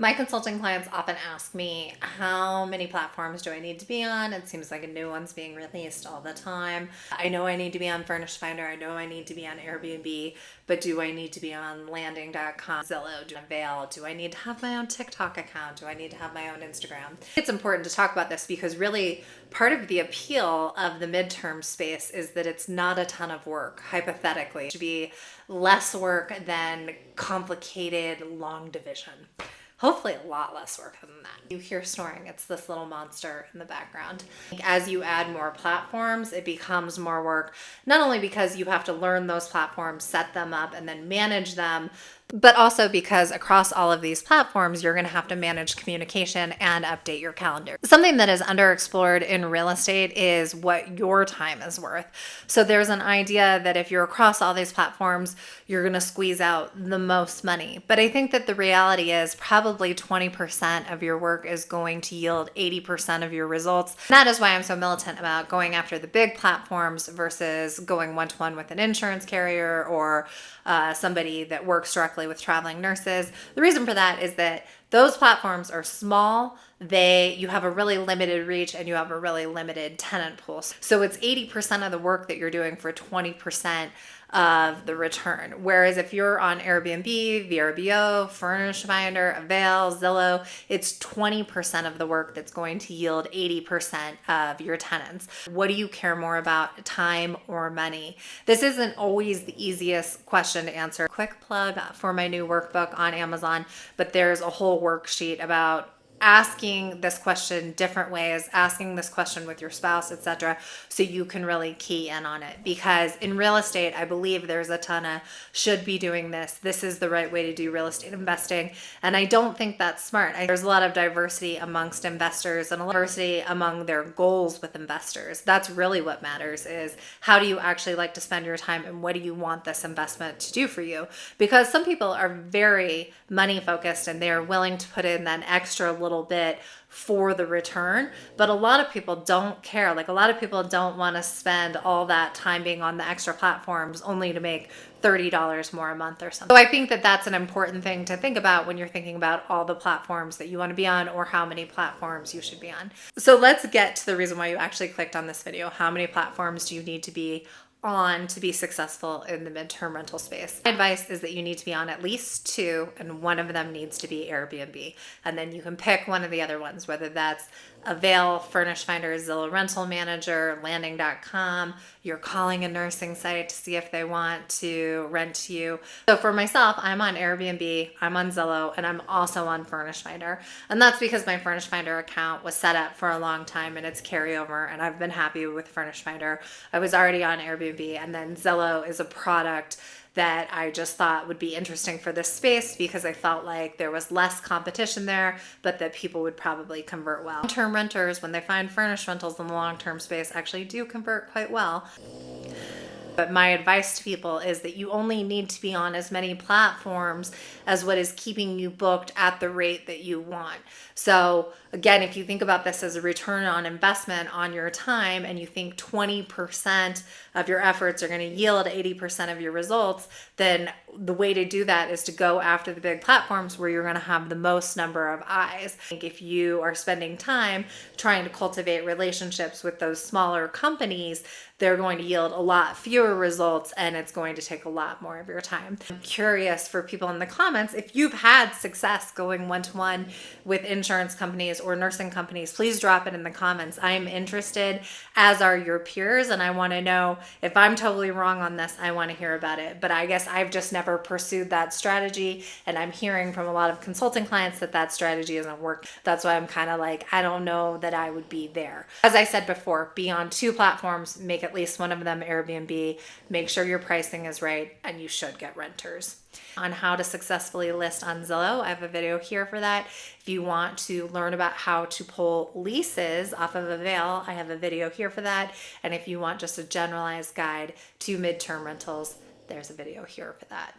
My consulting clients often ask me, how many platforms do I need to be on? It seems like a new one's being released all the time. I know I need to be on Furnished Finder. I know I need to be on Airbnb, but do I need to be on landing.com, Zillow, Avail? Do I need to have my own TikTok account? Do I need to have my own Instagram? It's important to talk about this because really part of the appeal of the midterm space is that it's not a ton of work, hypothetically. It should be less work than complicated long division. Hopefully a lot less work than that. You hear snoring, it's this little monster in the background. As you add more platforms, it becomes more work, not only because you have to learn those platforms, set them up, and then manage them, but also because across all of these platforms, you're going to have to manage communication and update your calendar. Something that is underexplored in real estate is what your time is worth. So there's an idea that if you're across all these platforms, you're going to squeeze out the most money. But I think that the reality is probably 20% of your work is going to yield 80% of your results. And that is why I'm so militant about going after the big platforms versus going one-to-one with an insurance carrier or somebody that works directly with traveling nurses. The reason for that is that those platforms are small. You have a really limited reach and you have a really limited tenant pool. So it's 80% of the work that you're doing for 20% of the return. Whereas if you're on Airbnb, VRBO, Furnished Finder, Avail, Zillow, it's 20% of the work that's going to yield 80% of your tenants. What do you care more about, time or money? This isn't always the easiest question to answer. Quick plug for my new workbook on Amazon, but there's a whole worksheet about asking this question different ways, asking this question with your spouse, etc., so you can really key in on it. Because in real estate, I believe there's a ton of should be doing this. This is the right way to do real estate investing. And I don't think that's smart. There's a lot of diversity amongst investors and a lot of diversity among their goals with investors. That's really what matters, is how do you actually like to spend your time and what do you want this investment to do for you? Because some people are very money focused and they're willing to put in that extra little bit for the return, but a lot of people don't care. Like a lot of people don't want to spend all that time being on the extra platforms only to make $30 more a month or something. So I think that that's an important thing to think about when you're thinking about all the platforms that you want to be on or how many platforms you should be on. So let's get to the reason why you actually clicked on this video. How many platforms do you need to be on to be successful in the midterm rental space? My advice is that you need to be on at least 2, and one of them needs to be Airbnb. And then you can pick one of the other ones, whether that's Avail, Furnished Finder, Zillow Rental Manager, landing.com. You're calling a nursing site to see if they want to rent to you. So for myself, I'm on Airbnb, I'm on Zillow, and I'm also on Furnished Finder. And that's because my Furnished Finder account was set up for a long time and it's carryover, and I've been happy with Furnished Finder. I was already on Airbnb, and then Zillow is a product that I just thought would be interesting for this space because I felt like there was less competition there, but that people would probably convert well. Long-term renters, when they find furnished rentals in the long-term space, actually do convert quite well. But my advice to people is that you only need to be on as many platforms as what is keeping you booked at the rate that you want. So again, if you think about this as a return on investment on your time and you think 20% of your efforts are going to yield 80% of your results, then the way to do that is to go after the big platforms where you're going to have the most number of eyes. I think if you are spending time trying to cultivate relationships with those smaller companies, they're going to yield a lot fewer results and it's going to take a lot more of your time. I'm curious for people in the comments, if you've had success going one-to-one with insurance companies or nursing companies, please drop it in the comments. I'm interested, as are your peers, and I want to know if I'm totally wrong on this. I want to hear about it, but I guess I've just never pursued that strategy, and I'm hearing from a lot of consulting clients that that strategy isn't working. That's why I'm kind of like, I don't know that I would be there. As I said before, be on 2 platforms, make at least one of them Airbnb, make sure your pricing is right, and you should get renters. On how to successfully list on Zillow, I have a video here for that. If you want to learn about how to pull leases off of Avail, I have a video here for that. And if you want just a generalized guide to midterm rentals, there's a video here for that.